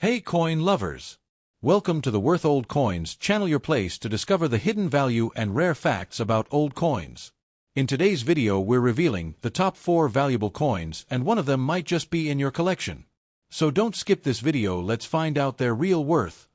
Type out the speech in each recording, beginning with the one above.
Hey coin lovers! Welcome to the Worth Old Coins channel, your place to discover the hidden value and rare facts about old coins. In today's video we're revealing the top 4 valuable coins, and one of them might just be in your collection. So don't skip this video, let's find out their real worth.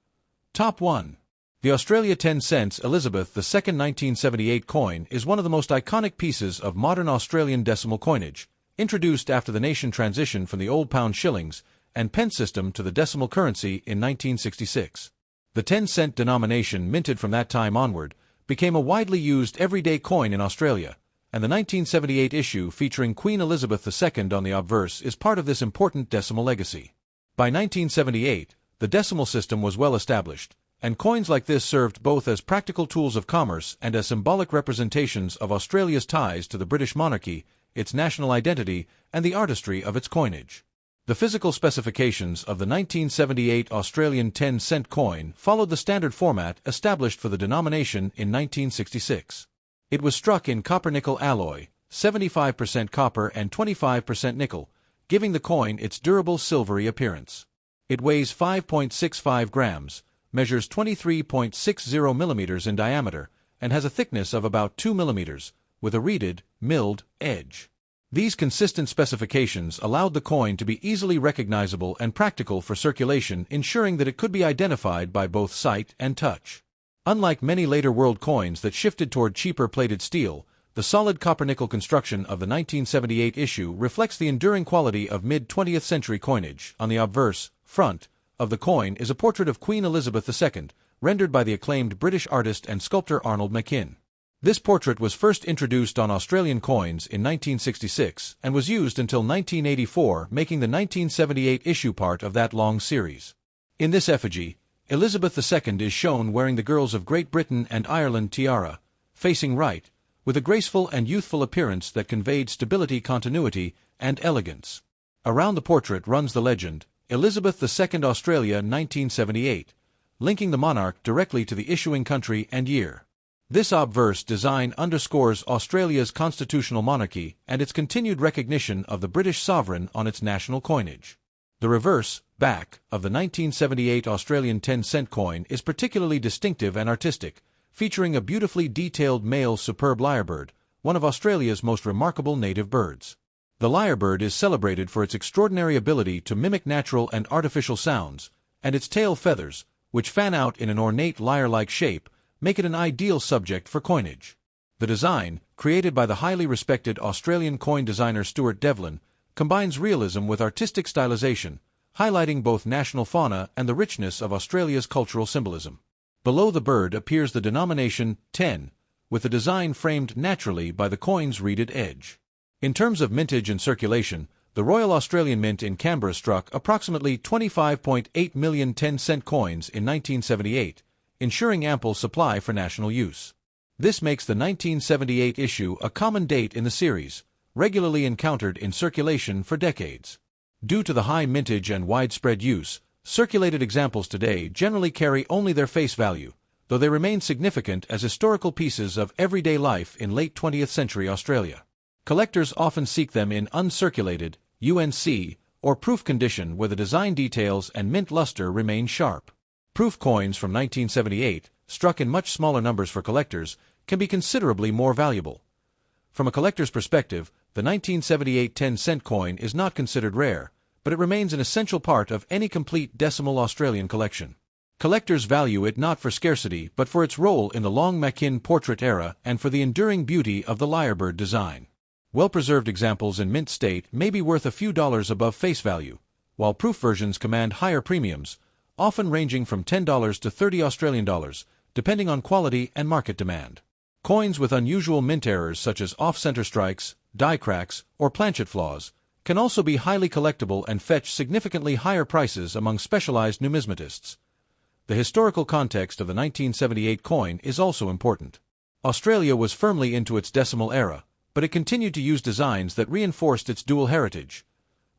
Top 1. The Australia 10 cents Elizabeth II 1978 coin is one of the most iconic pieces of modern Australian decimal coinage, introduced after the nation transitioned from the old pound shillings and pence system to the decimal currency in 1966. The 10-cent denomination, minted from that time onward, became a widely used everyday coin in Australia, and the 1978 issue featuring Queen Elizabeth II on the obverse is part of this important decimal legacy. By 1978, the decimal system was well established, and coins like this served both as practical tools of commerce and as symbolic representations of Australia's ties to the British monarchy, its national identity, and the artistry of its coinage. The physical specifications of the 1978 Australian 10-cent coin followed the standard format established for the denomination in 1966. It was struck in copper-nickel alloy, 75% copper and 25% nickel, giving the coin its durable silvery appearance. It weighs 5.65 grams, measures 23.60 millimeters in diameter, and has a thickness of about 2 millimeters, with a reeded, milled edge. These consistent specifications allowed the coin to be easily recognizable and practical for circulation, ensuring that it could be identified by both sight and touch. Unlike many later world coins that shifted toward cheaper plated steel, the solid copper-nickel construction of the 1978 issue reflects the enduring quality of mid-20th century coinage. On the obverse, front, of the coin is a portrait of Queen Elizabeth II, rendered by the acclaimed British artist and sculptor Arnold Machin. This portrait was first introduced on Australian coins in 1966 and was used until 1984, making the 1978 issue part of that long series. In this effigy, Elizabeth II is shown wearing the Girls of Great Britain and Ireland tiara, facing right, with a graceful and youthful appearance that conveyed stability, continuity, and elegance. Around the portrait runs the legend, Elizabeth II Australia 1978, linking the monarch directly to the issuing country and year. This obverse design underscores Australia's constitutional monarchy and its continued recognition of the British sovereign on its national coinage. The reverse, back, of the 1978 Australian 10-cent coin is particularly distinctive and artistic, featuring a beautifully detailed male superb lyrebird, one of Australia's most remarkable native birds. The lyrebird is celebrated for its extraordinary ability to mimic natural and artificial sounds, and its tail feathers, which fan out in an ornate lyre-like shape, make it an ideal subject for coinage. The design, created by the highly respected Australian coin designer Stuart Devlin, combines realism with artistic stylization, highlighting both national fauna and the richness of Australia's cultural symbolism. Below the bird appears the denomination 10, with the design framed naturally by the coin's reeded edge. In terms of mintage and circulation, the Royal Australian Mint in Canberra struck approximately 25.8 million 10-cent coins in 1978, ensuring ample supply for national use. This makes the 1978 issue a common date in the series, regularly encountered in circulation for decades. Due to the high mintage and widespread use, circulated examples today generally carry only their face value, though they remain significant as historical pieces of everyday life in late 20th century Australia. Collectors often seek them in uncirculated, UNC, or proof condition where the design details and mint luster remain sharp. Proof coins from 1978, struck in much smaller numbers for collectors, can be considerably more valuable. From a collector's perspective, the 1978 10-cent coin is not considered rare, but it remains an essential part of any complete decimal Australian collection. Collectors value it not for scarcity but for its role in the long Machin portrait era and for the enduring beauty of the lyrebird design. Well-preserved examples in mint state may be worth a few dollars above face value, while proof versions command higher premiums, often ranging from $10 to $30 Australian dollars, depending on quality and market demand. Coins with unusual mint errors such as off-center strikes, die cracks, or planchet flaws can also be highly collectible and fetch significantly higher prices among specialized numismatists. The historical context of the 1978 coin is also important. Australia was firmly into its decimal era, but it continued to use designs that reinforced its dual heritage: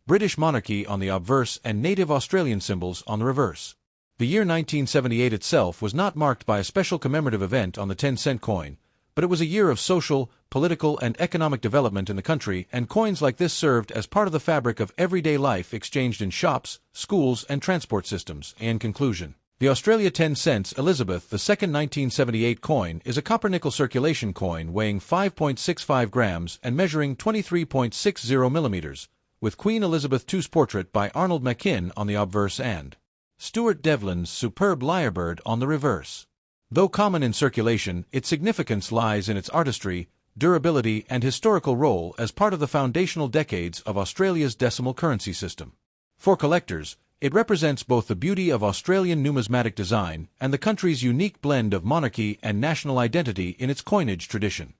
British monarchy on the obverse and native Australian symbols on the reverse. The year 1978 itself was not marked by a special commemorative event on the 10-cent coin, but it was a year of social, political, and economic development in the country, and coins like this served as part of the fabric of everyday life exchanged in shops, schools, and transport systems. In conclusion, the Australia 10 cents Elizabeth II 1978 coin is a copper-nickel circulation coin weighing 5.65 grams and measuring 23.60 millimeters, with Queen Elizabeth II's portrait by Arnold Machin on the obverse and Stuart Devlin's superb lyrebird on the reverse. Though common in circulation, its significance lies in its artistry, durability, and historical role as part of the foundational decades of Australia's decimal currency system. For collectors, it represents both the beauty of Australian numismatic design and the country's unique blend of monarchy and national identity in its coinage tradition.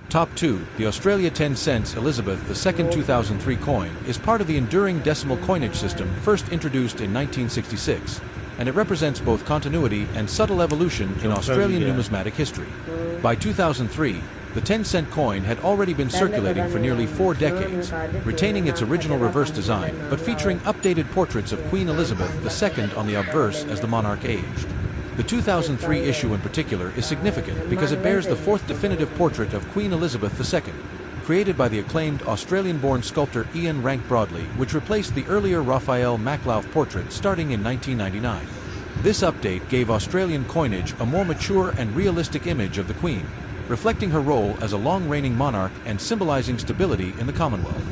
Top 2, the Australia 10 cents Elizabeth II 2003 coin is part of the enduring decimal coinage system first introduced in 1966. And it represents both continuity and subtle evolution in Australian numismatic history. By 2003, the 10-cent coin had already been circulating for nearly 4 decades, retaining its original reverse design but featuring updated portraits of Queen Elizabeth II on the obverse as the monarch aged. The 2003 issue in particular is significant because it bears the 4th definitive portrait of Queen Elizabeth II, created by the acclaimed Australian-born sculptor Ian Rank Broadley, which replaced the earlier Raphael Maklauf portrait starting in 1999. This update gave Australian coinage a more mature and realistic image of the Queen, reflecting her role as a long-reigning monarch and symbolising stability in the Commonwealth.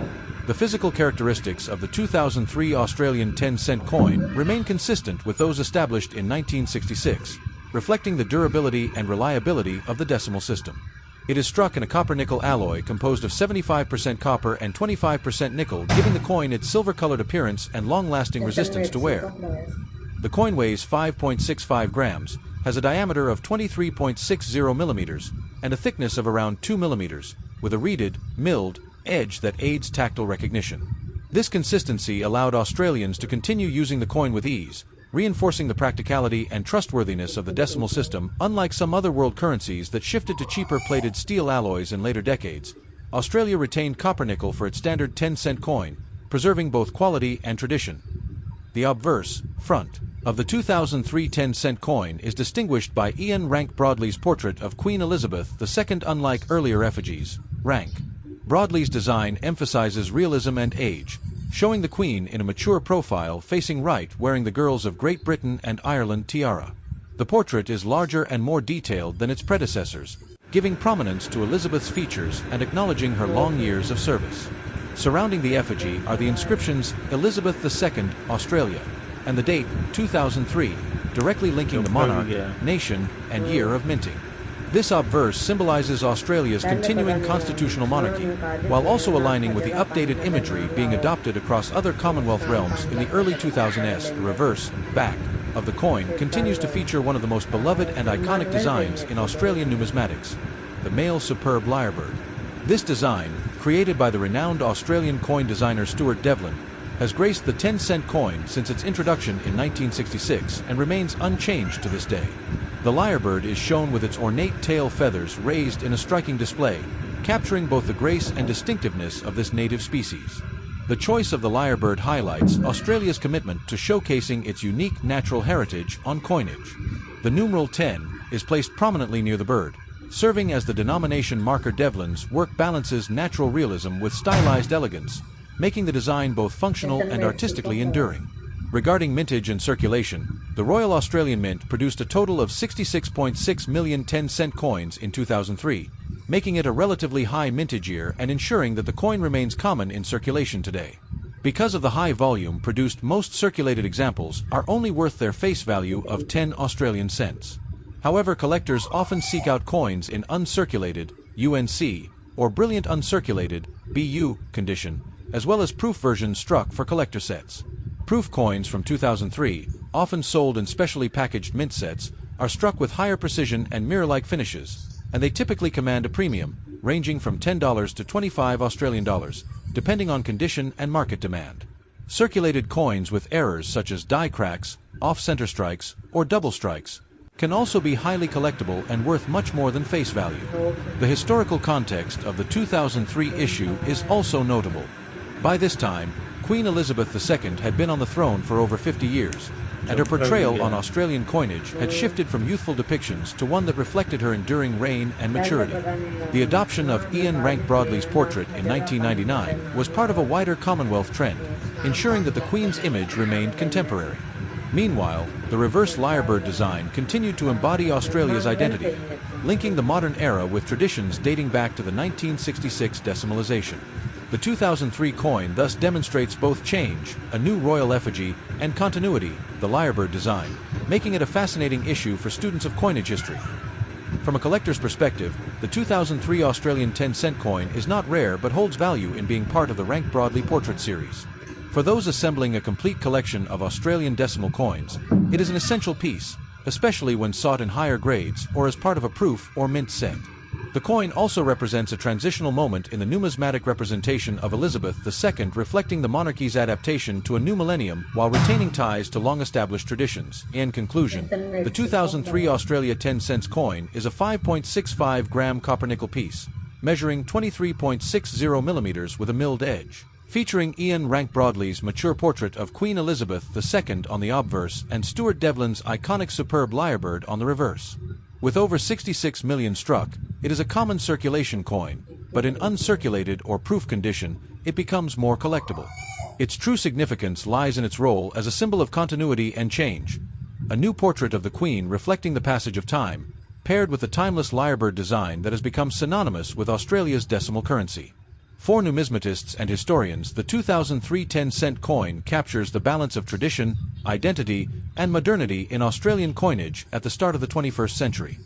The physical characteristics of the 2003 Australian 10-cent coin remain consistent with those established in 1966, reflecting the durability and reliability of the decimal system. It is struck in a copper-nickel alloy composed of 75% copper and 25% nickel, giving the coin its silver-colored appearance and long-lasting resistance to wear. The coin weighs 5.65 grams, has a diameter of 23.60 millimeters, and a thickness of around 2 millimeters, with a reeded, milled edge that aids tactile recognition. This consistency allowed Australians to continue using the coin with ease, reinforcing the practicality and trustworthiness of the decimal system. Unlike some other world currencies that shifted to cheaper plated steel alloys in later decades, Australia retained copper-nickel for its standard 10-cent coin, preserving both quality and tradition. The obverse, front, of the 2003 10-cent coin is distinguished by Ian Rank Broadley's portrait of Queen Elizabeth II. Unlike earlier effigies, Rank Broadley's design emphasizes realism and age, showing the Queen in a mature profile facing right wearing the girls of Great Britain and Ireland tiara. The portrait is larger and more detailed than its predecessors, giving prominence to Elizabeth's features and acknowledging her long years of service. Surrounding the effigy are the inscriptions Elizabeth II, Australia, and the date 2003, directly linking the monarch, nation, and year of minting. This obverse symbolizes Australia's continuing constitutional monarchy, while also aligning with the updated imagery being adopted across other Commonwealth realms in the early 2000s. The reverse, back, of the coin continues to feature one of the most beloved and iconic designs in Australian numismatics, the male superb lyrebird. This design, created by the renowned Australian coin designer Stuart Devlin, has graced the 10-cent coin since its introduction in 1966 and remains unchanged to this day. The lyrebird is shown with its ornate tail feathers raised in a striking display, capturing both the grace and distinctiveness of this native species. The choice of the lyrebird highlights Australia's commitment to showcasing its unique natural heritage on coinage. The numeral 10 is placed prominently near the bird, serving as the denomination marker. Devlin's work balances natural realism with stylized elegance, making the design both functional and artistically enduring. Regarding mintage and circulation, the Royal Australian Mint produced a total of 66.6 million 10-cent coins in 2003, making it a relatively high mintage year and ensuring that the coin remains common in circulation today. Because of the high volume produced, most circulated examples are only worth their face value of 10 Australian cents. However, collectors often seek out coins in uncirculated (UNC) or brilliant uncirculated (BU) condition, as well as proof versions struck for collector sets. Proof coins from 2003, often sold in specially packaged mint sets, are struck with higher precision and mirror-like finishes, and they typically command a premium, ranging from $10 to $25 Australian dollars, depending on condition and market demand. Circulated coins with errors such as die cracks, off-center strikes, or double strikes can also be highly collectible and worth much more than face value. The historical context of the 2003 issue is also notable. By this time, Queen Elizabeth II had been on the throne for over 50 years, and her portrayal on Australian coinage had shifted from youthful depictions to one that reflected her enduring reign and maturity. The adoption of Ian Rank Broadley's portrait in 1999 was part of a wider Commonwealth trend, ensuring that the Queen's image remained contemporary. Meanwhile, the reverse lyrebird design continued to embody Australia's identity, linking the modern era with traditions dating back to the 1966 decimalisation. The 2003 coin thus demonstrates both change, a new royal effigy, and continuity, the lyrebird design, making it a fascinating issue for students of coinage history. From a collector's perspective, the 2003 Australian 10-cent coin is not rare but holds value in being part of the Rank Broadley portrait series. For those assembling a complete collection of Australian decimal coins, it is an essential piece, especially when sought in higher grades or as part of a proof or mint set. The coin also represents a transitional moment in the numismatic representation of Elizabeth II, reflecting the monarchy's adaptation to a new millennium while retaining ties to long-established traditions. In conclusion, the 2003 Australia 10-cent coin is a 5.65-gram copper-nickel piece, measuring 23.60 millimeters with a milled edge, featuring Ian Rank Broadley's mature portrait of Queen Elizabeth II on the obverse and Stuart Devlin's iconic superb lyrebird on the reverse. With over 66 million struck, it is a common circulation coin, but in uncirculated or proof condition, it becomes more collectible. Its true significance lies in its role as a symbol of continuity and change, a new portrait of the Queen reflecting the passage of time, paired with the timeless lyrebird design that has become synonymous with Australia's decimal currency. For numismatists and historians, the 2003 10-cent coin captures the balance of tradition, identity, and modernity in Australian coinage at the start of the 21st century.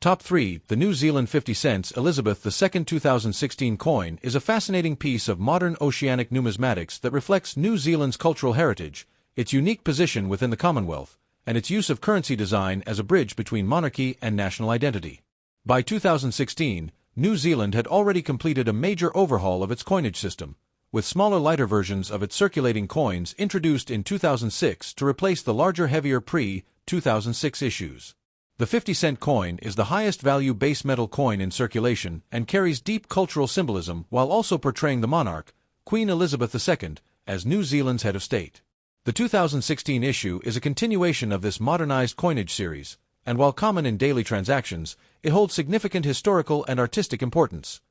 Top 3. The New Zealand 50 cents Elizabeth II 2016 coin is a fascinating piece of modern oceanic numismatics that reflects New Zealand's cultural heritage, its unique position within the Commonwealth, and its use of currency design as a bridge between monarchy and national identity. By 2016, New Zealand had already completed a major overhaul of its coinage system, with smaller lighter versions of its circulating coins introduced in 2006 to replace the larger heavier pre-2006 issues. The 50-cent coin is the highest value base metal coin in circulation and carries deep cultural symbolism while also portraying the monarch, Queen Elizabeth II, as New Zealand's head of state. The 2016 issue is a continuation of this modernized coinage series, and while common in daily transactions, it holds significant historical and artistic importance.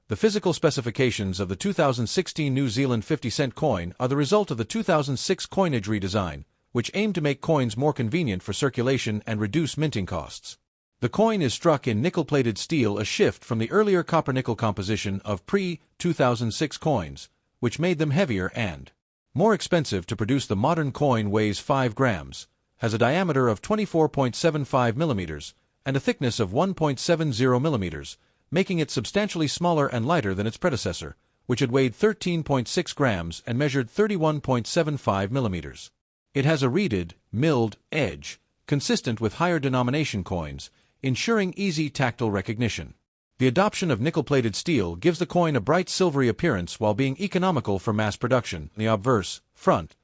The physical specifications of the 2016 New Zealand 50-cent coin are the result of the 2006 coinage redesign, which aimed to make coins more convenient for circulation and reduce minting costs. The coin is struck in nickel-plated steel, a shift from the earlier copper-nickel composition of pre-2006 coins, which made them heavier and more expensive to produce. The modern coin weighs 5 grams, has a diameter of 24.75 millimeters, and a thickness of 1.70 millimeters, making it substantially smaller and lighter than its predecessor, which had weighed 13.6 grams and measured 31.75 millimeters. It has a reeded, milled edge, consistent with higher denomination coins, ensuring easy tactile recognition. The adoption of nickel-plated steel gives the coin a bright silvery appearance while being economical for mass production. The obverse, front.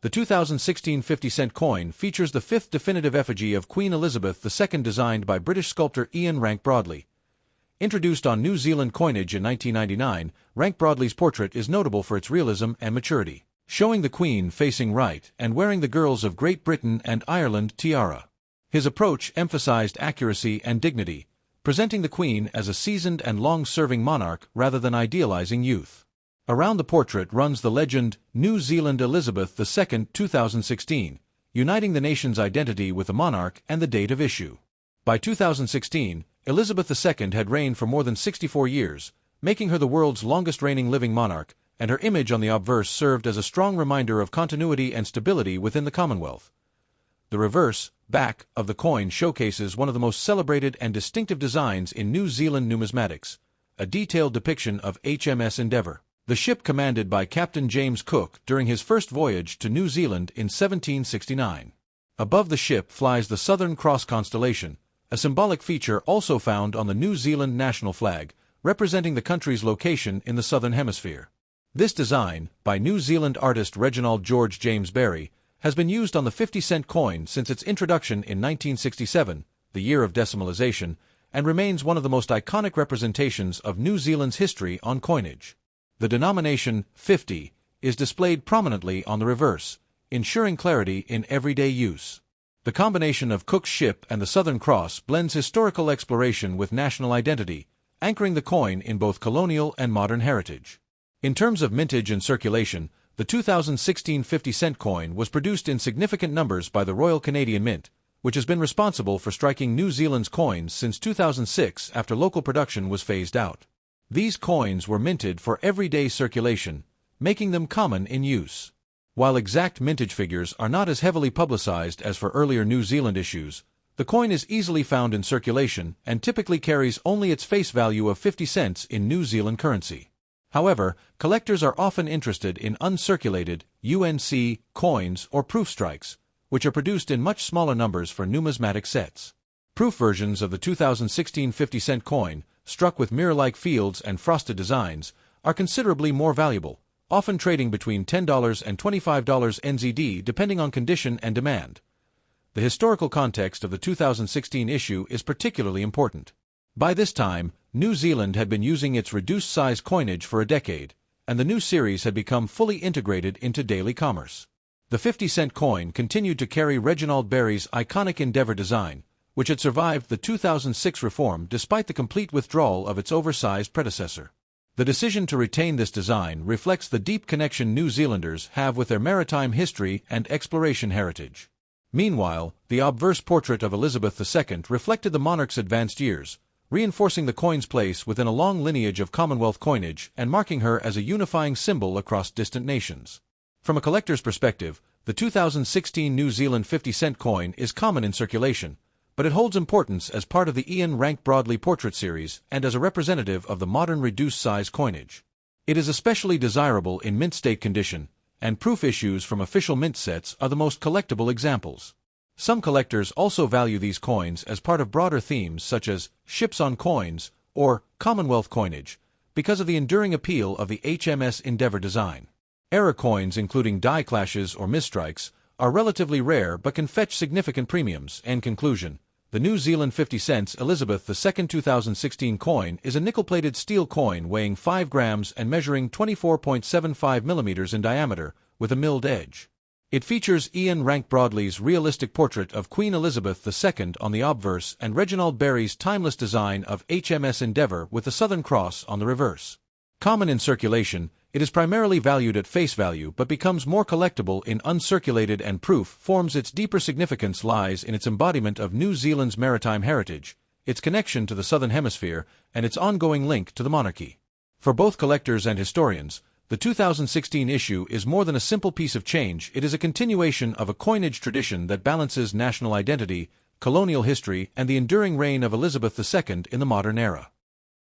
The 2016 50-cent coin features the fifth definitive effigy of Queen Elizabeth II designed by British sculptor Ian Rank Broadley. Introduced on New Zealand coinage in 1999, Rank Broadley's portrait is notable for its realism and maturity, showing the Queen facing right and wearing the girls of Great Britain and Ireland tiara. His approach emphasized accuracy and dignity, presenting the Queen as a seasoned and long-serving monarch rather than idealizing youth. Around the portrait runs the legend, New Zealand Elizabeth II 2016, uniting the nation's identity with the monarch and the date of issue. By 2016, Elizabeth II had reigned for more than 64 years, making her the world's longest-reigning living monarch, and her image on the obverse served as a strong reminder of continuity and stability within the Commonwealth. The reverse, back, of the coin showcases one of the most celebrated and distinctive designs in New Zealand numismatics, a detailed depiction of HMS Endeavour, the ship commanded by Captain James Cook during his first voyage to New Zealand in 1769. Above the ship flies the Southern Cross constellation, a symbolic feature also found on the New Zealand national flag, representing the country's location in the Southern Hemisphere. This design, by New Zealand artist Reginald George James Barry, has been used on the 50-cent coin since its introduction in 1967, the year of decimalization, and remains one of the most iconic representations of New Zealand's history on coinage. The denomination 50 is displayed prominently on the reverse, ensuring clarity in everyday use. The combination of Cook's ship and the Southern Cross blends historical exploration with national identity, anchoring the coin in both colonial and modern heritage. In terms of mintage and circulation, the 2016 50-cent coin was produced in significant numbers by the Royal Canadian Mint, which has been responsible for striking New Zealand's coins since 2006 after local production was phased out. These coins were minted for everyday circulation, making them common in use. While exact mintage figures are not as heavily publicized as for earlier New Zealand issues, the coin is easily found in circulation and typically carries only its face value of 50 cents in New Zealand currency. However, collectors are often interested in uncirculated UNC coins or proof strikes, which are produced in much smaller numbers for numismatic sets. Proof versions of the 2016 50-cent coin, struck with mirror-like fields and frosted designs, are considerably more valuable, often trading between $10 and $25 NZD depending on condition and demand. The historical context of the 2016 issue is particularly important. By this time, New Zealand had been using its reduced-size coinage for a decade, and the new series had become fully integrated into daily commerce. The 50-cent coin continued to carry Reginald Barry's iconic Endeavour design, which had survived the 2006 reform despite the complete withdrawal of its oversized predecessor. The decision to retain this design reflects the deep connection New Zealanders have with their maritime history and exploration heritage. Meanwhile, the obverse portrait of Elizabeth II reflected the monarch's advanced years, reinforcing the coin's place within a long lineage of Commonwealth coinage and marking her as a unifying symbol across distant nations. From a collector's perspective, the 2016 New Zealand 50-cent coin is common in circulation, but it holds importance as part of the Ian Rank Broadley portrait series and as a representative of the modern reduced-size coinage. It is especially desirable in mint state condition, and proof issues from official mint sets are the most collectible examples. Some collectors also value these coins as part of broader themes such as ships on coins or Commonwealth coinage, because of the enduring appeal of the HMS Endeavour design. Error coins including die clashes or misstrikes are relatively rare but can fetch significant premiums. In conclusion, the New Zealand 50 cents Elizabeth II 2016 coin is a nickel-plated steel coin weighing 5 grams and measuring 24.75 millimeters in diameter with a milled edge. It features Ian Rank Broadley's realistic portrait of Queen Elizabeth II on the obverse and Reginald Barry's timeless design of HMS Endeavour with the Southern Cross on the reverse. Common in circulation, it is primarily valued at face value but becomes more collectible in uncirculated and proof forms. Its deeper significance lies in its embodiment of New Zealand's maritime heritage, its connection to the Southern Hemisphere, and its ongoing link to the monarchy. For both collectors and historians, the 2016 issue is more than a simple piece of change. It is a continuation of a coinage tradition that balances national identity, colonial history, and the enduring reign of Elizabeth II in the modern era.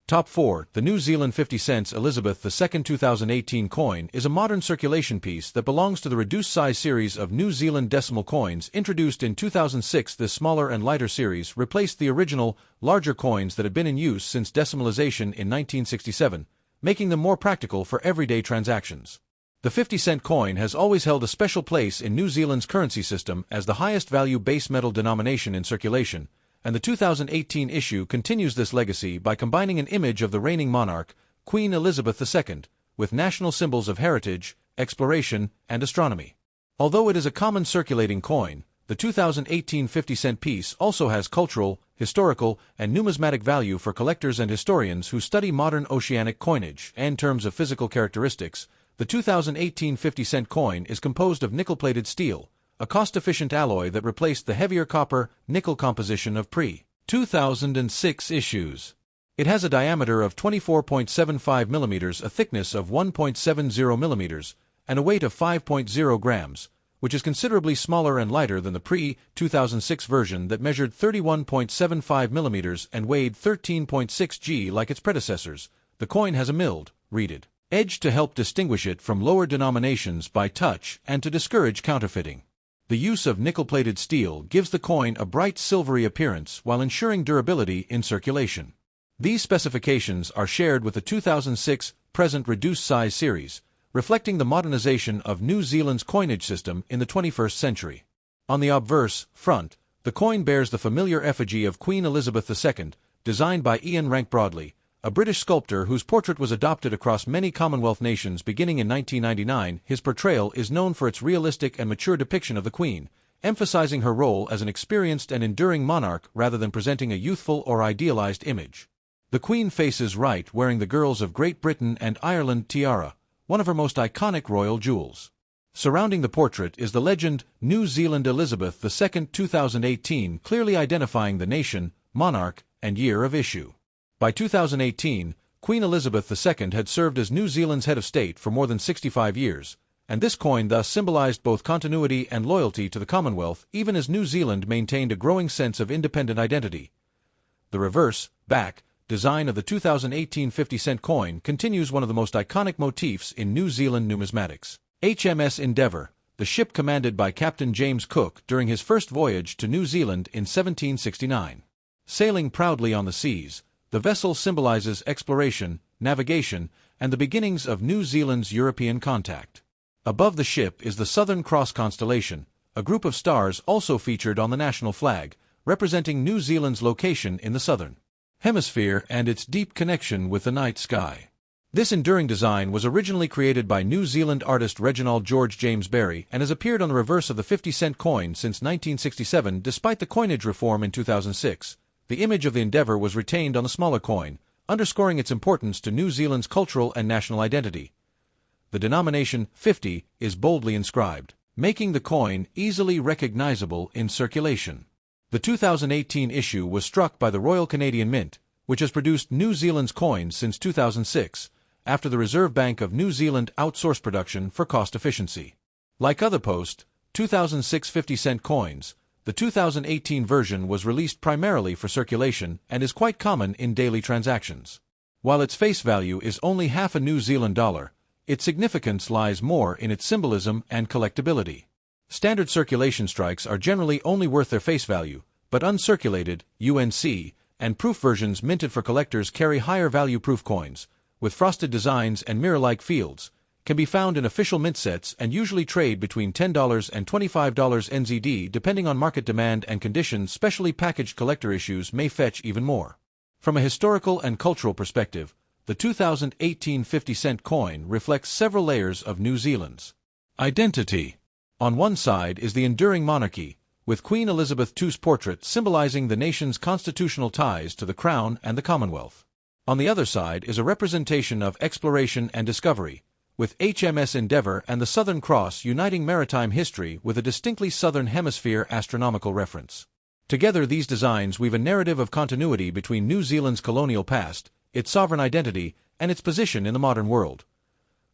Top 4. The New Zealand 50 cents Elizabeth II 2018 coin is a modern circulation piece that belongs to the reduced-size series of New Zealand decimal coins introduced in 2006. This smaller and lighter series replaced the original, larger coins that had been in use since decimalization in 1967, making them more practical for everyday transactions. The 50-cent coin has always held a special place in New Zealand's currency system as the highest value base metal denomination in circulation, and the 2018 issue continues this legacy by combining an image of the reigning monarch, Queen Elizabeth II, with national symbols of heritage, exploration, and astronomy. Although it is a common circulating coin, the 2018 50-cent piece also has cultural, historical, and numismatic value for collectors and historians who study modern oceanic coinage. In terms of physical characteristics, the 2018 50-cent coin is composed of nickel-plated steel, a cost-efficient alloy that replaced the heavier copper-nickel composition of pre-2006 issues. It has a diameter of 24.75 millimeters, a thickness of 1.70 millimeters, and a weight of 5.0 grams, which is considerably smaller and lighter than the pre-2006 version that measured 31.75 millimeters and weighed 13.6 g. Like its predecessors, the coin has a milled, reeded edge to help distinguish it from lower denominations by touch and to discourage counterfeiting. The use of nickel-plated steel gives the coin a bright silvery appearance while ensuring durability in circulation. These specifications are shared with the 2006 present reduced-size series, reflecting the modernization of New Zealand's coinage system in the 21st century. On the obverse front, the coin bears the familiar effigy of Queen Elizabeth II, designed by Ian Rank Broadley, a British sculptor whose portrait was adopted across many Commonwealth nations beginning in 1999. His portrayal is known for its realistic and mature depiction of the Queen, emphasizing her role as an experienced and enduring monarch rather than presenting a youthful or idealized image. The Queen faces right, wearing the Girls of Great Britain and Ireland tiara, one of her most iconic royal jewels. Surrounding the portrait is the legend, New Zealand Elizabeth II 2018, clearly identifying the nation, monarch, and year of issue. By 2018, Queen Elizabeth II had served as New Zealand's head of state for more than 65 years, and this coin thus symbolized both continuity and loyalty to the Commonwealth, even as New Zealand maintained a growing sense of independent identity. The reverse, back, design of the 2018 50-cent coin continues one of the most iconic motifs in New Zealand numismatics. HMS Endeavour, the ship commanded by Captain James Cook during his first voyage to New Zealand in 1769. Sailing proudly on the seas, the vessel symbolizes exploration, navigation, and the beginnings of New Zealand's European contact. Above the ship is the Southern Cross constellation, a group of stars also featured on the national flag, representing New Zealand's location in the southern hemisphere and its deep connection with the night sky. This enduring design was originally created by New Zealand artist Reginald George James Barry and has appeared on the reverse of the 50-cent coin since 1967 despite the coinage reform in 2006. The image of the Endeavour was retained on the smaller coin, underscoring its importance to New Zealand's cultural and national identity. The denomination 50 is boldly inscribed, making the coin easily recognizable in circulation. The 2018 issue was struck by the Royal Canadian Mint, which has produced New Zealand's coins since 2006, after the Reserve Bank of New Zealand outsourced production for cost efficiency. Like other post-2006 50-cent coins, the 2018 version was released primarily for circulation and is quite common in daily transactions. While its face value is only half a New Zealand dollar, its significance lies more in its symbolism and collectability. Standard circulation strikes are generally only worth their face value, but uncirculated, UNC, and proof versions minted for collectors carry higher value proof coins, with frosted designs and mirror-like fields, can be found in official mint sets and usually trade between $10 and $25 NZD depending on market demand and conditions. Specially packaged collector issues may fetch even more. From a historical and cultural perspective, the 2018 50-cent coin reflects several layers of New Zealand's identity. On one side is the enduring monarchy, with Queen Elizabeth II's portrait symbolizing the nation's constitutional ties to the Crown and the Commonwealth. On the other side is a representation of exploration and discovery, with HMS Endeavour and the Southern Cross uniting maritime history with a distinctly Southern Hemisphere astronomical reference. Together these designs weave a narrative of continuity between New Zealand's colonial past, its sovereign identity, and its position in the modern world.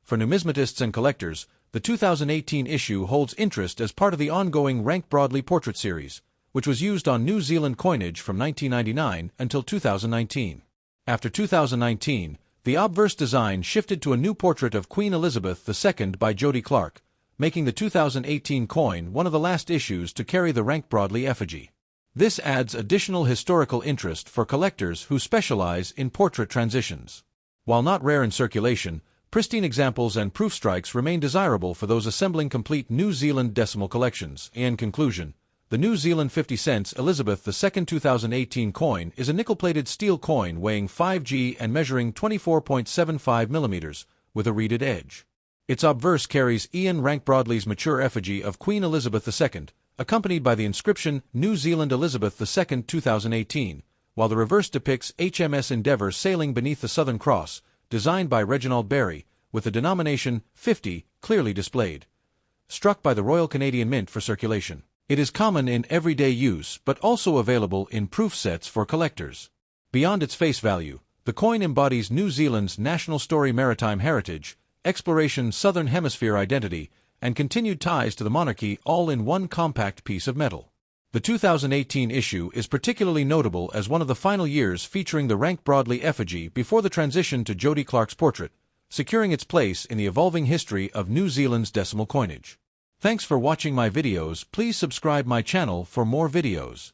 For numismatists and collectors, the 2018 issue holds interest as part of the ongoing Rank Broadly portrait series, which was used on New Zealand coinage from 1999 until 2019. After 2019, the obverse design shifted to a new portrait of Queen Elizabeth II by Jody Clark, making the 2018 coin one of the last issues to carry the Rank Broadly effigy. This adds additional historical interest for collectors who specialize in portrait transitions. While not rare in circulation, pristine examples and proof strikes remain desirable for those assembling complete New Zealand decimal collections. In conclusion, the New Zealand 50 cents Elizabeth II 2018 coin is a nickel-plated steel coin weighing 5g and measuring 24.75 millimeters, with a reeded edge. Its obverse carries Ian Rank Broadley's mature effigy of Queen Elizabeth II, accompanied by the inscription New Zealand Elizabeth II 2018, while the reverse depicts HMS Endeavour sailing beneath the Southern Cross, designed by Reginald Barry, with the denomination 50 clearly displayed. Struck by the Royal Canadian Mint for circulation. It is common in everyday use but also available in proof sets for collectors. Beyond its face value, the coin embodies New Zealand's national story, maritime heritage, exploration, Southern Hemisphere identity, and continued ties to the monarchy, all in one compact piece of metal. The 2018 issue is particularly notable as one of the final years featuring the Rank Broadly effigy before the transition to Jody Clark's portrait, securing its place in the evolving history of New Zealand's decimal coinage. Thanks for watching my videos. Please subscribe my channel for more videos.